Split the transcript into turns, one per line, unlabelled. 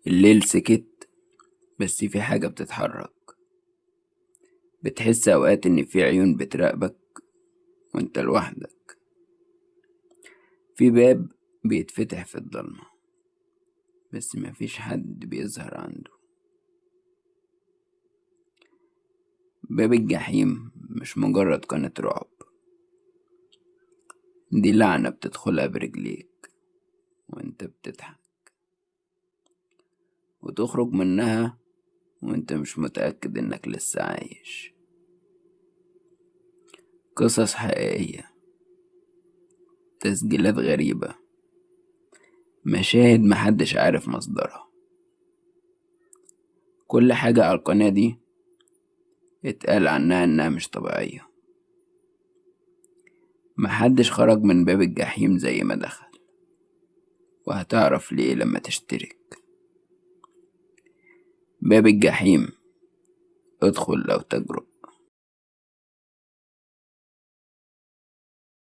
الليل سكت، بس في حاجة بتتحرك. بتحس أوقات إن في عيون بتراقبك وانت لوحدك. في باب بيتفتح في الضلمة، بس مفيش حد بيظهر عنده. باب الجحيم مش مجرد قناة رعب، دي لعنة بتدخلها برجليك وانت بتضحك، وتخرج منها وانت مش متأكد انك لسه عايش. قصص حقيقية، تسجيلات غريبة، مشاهد محدش عارف مصدرها. كل حاجة على القناة دي اتقال عنها انها مش طبيعية. محدش خرج من باب الجحيم زي ما دخل، وهتعرف ليه لما تشترك. باب الجحيم، ادخل لو تجرب.